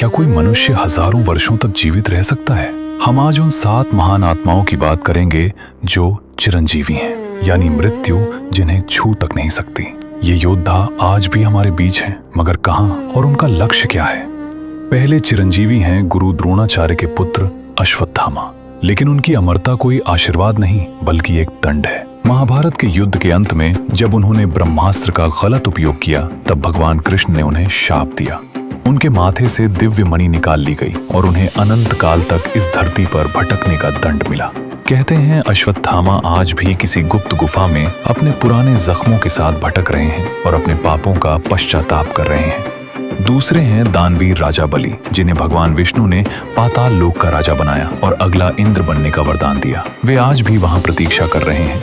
क्या कोई मनुष्य हजारों वर्षों तक जीवित रह सकता है? हम आज उन 7 महान आत्माओं की बात करेंगे जो चिरंजीवी हैं, यानी मृत्यु जिन्हें छू तक नहीं सकती। ये योद्धा आज भी हमारे बीच हैं, मगर कहां और उनका लक्ष्य क्या है? पहले चिरंजीवी हैं गुरु द्रोणाचार्य के पुत्र अश्वत्थामा, लेकिन उनकी अमरता कोई आशीर्वाद नहीं बल्कि एक दंड है। महाभारत के युद्ध के अंत में जब उन्होंने ब्रह्मास्त्र का गलत उपयोग किया, तब भगवान कृष्ण ने उन्हें शाप दिया। उनके माथे से दिव्य मणि निकाल ली गई और उन्हें अनंत काल तक इस धरती पर भटकने का दंड मिला। कहते हैं अश्वत्थामा आज भी किसी गुप्त गुफा में अपने पुराने जख्मों के साथ भटक रहे हैं और अपने पापों का पश्चाताप कर रहे हैं। दूसरे हैं दानवीर राजा बलि, जिन्हें भगवान विष्णु ने पाताल लोक का राजा बनाया और अगला इंद्र बनने का वरदान दिया। वे आज भी वहां प्रतीक्षा कर रहे हैं।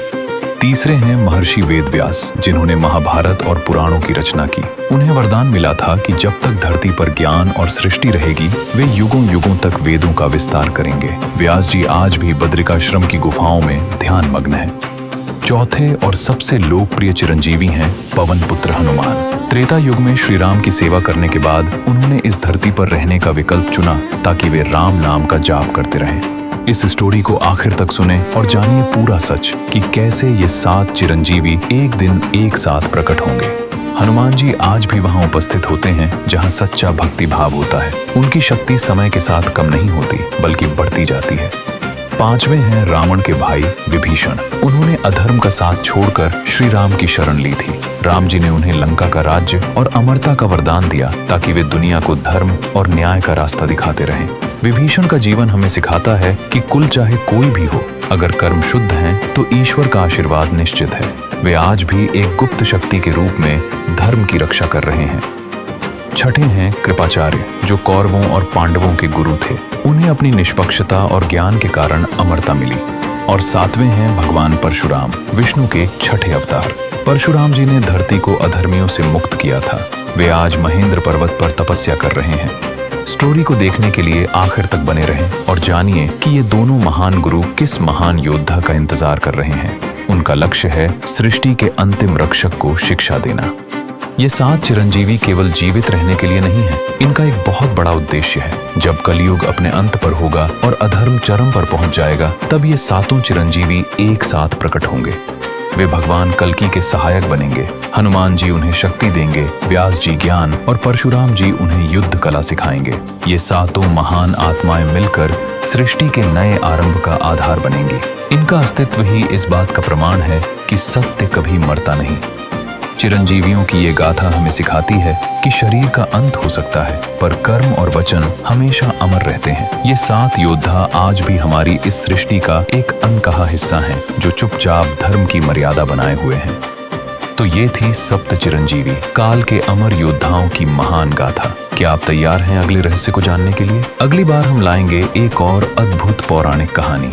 तीसरे हैं महर्षि वेदव्यास, जिन्होंने महाभारत और पुराणों की रचना की। उन्हें वरदान मिला था कि जब तक धरती पर ज्ञान और सृष्टि रहेगी, वे युगों युगों तक वेदों का विस्तार करेंगे। व्यास जी आज भी बद्रिकाश्रम की गुफाओं में ध्यान मग्न हैं। चौथे और सबसे लोकप्रिय चिरंजीवी हैं पवन पुत्र हनुमान। त्रेता युग में श्री राम की सेवा करने के बाद उन्होंने इस धरती पर रहने का विकल्प चुना ताकि वे राम नाम का जाप करते रहें। इस स्टोरी को आखिर तक सुने और जानिए पूरा सच कि कैसे ये 7 चिरंजीवी एक दिन एक साथ प्रकट होंगे। हनुमान जी आज भी वहां उपस्थित होते हैं जहां सच्चा भक्ति भाव होता है। उनकी शक्ति समय के साथ कम नहीं होती बल्कि बढ़ती जाती है। पांचवें हैं रावण के भाई विभीषण। उन्होंने अधर्म का साथ छोड़कर श्री राम की शरण ली थी। राम जी ने उन्हें लंका का राज्य और अमरता का वरदान दिया ताकि वे दुनिया को धर्म और न्याय का रास्ता दिखाते रहें। विभीषण का जीवन हमें सिखाता है कि कुल चाहे कोई भी हो, अगर कर्म शुद्ध हैं तो ईश्वर का आशीर्वाद निश्चित है। वे आज भी एक गुप्त शक्ति के रूप में धर्म की रक्षा कर रहे हैं। छठे हैं कृपाचार्य, जो कौरवों और पांडवों के गुरु थे। उन्हें अपनी निष्पक्षता और ज्ञान के कारण अमरता मिली। और सातवें हैं भगवान परशुराम, विष्णु के छठे अवतार। परशुराम जी ने धरती को अधर्मियों से मुक्त किया था। वे आज महेंद्र पर्वत पर तपस्या कर रहे हैं। स्टोरी को देखने के लिए आखिर तक बने रहें और जानिए कि ये दोनों महान गुरु किस महान योद्धा का इंतजार कर रहे हैं। उनका लक्ष्य है सृष्टि के अंतिम रक्षक को शिक्षा देना। ये 7 चिरंजीवी केवल जीवित रहने के लिए नहीं है, इनका एक बहुत बड़ा उद्देश्य है। जब कलयुग अपने अंत पर होगा और अधर्म चरम पर पहुंच जाएगा, तब ये 7 चिरंजीवी एक साथ प्रकट होंगे। वे भगवान कल्कि के सहायक बनेंगे। हनुमान जी उन्हें शक्ति देंगे, व्यास जी ज्ञान और परशुराम जी उन्हें युद्ध कला सिखाएंगे। ये 7 महान आत्माएं मिलकर सृष्टि के नए आरंभ का आधार बनेंगी। इनका अस्तित्व ही इस बात का प्रमाण है कि सत्य कभी मरता नहीं। चिरंजीवियों की ये गाथा हमें सिखाती है कि शरीर का अंत हो सकता है, पर कर्म और वचन हमेशा अमर रहते हैं। ये 7 योद्धा आज भी हमारी इस सृष्टि का एक अनकहा हिस्सा हैं, जो चुपचाप धर्म की मर्यादा बनाए हुए हैं। तो ये थी 7 चिरंजीवी, काल के अमर योद्धाओं की महान गाथा। क्या आप तैयार हैं अगले रहस्य को जानने के लिए? अगली बार हम लाएंगे एक और अद्भुत पौराणिक कहानी।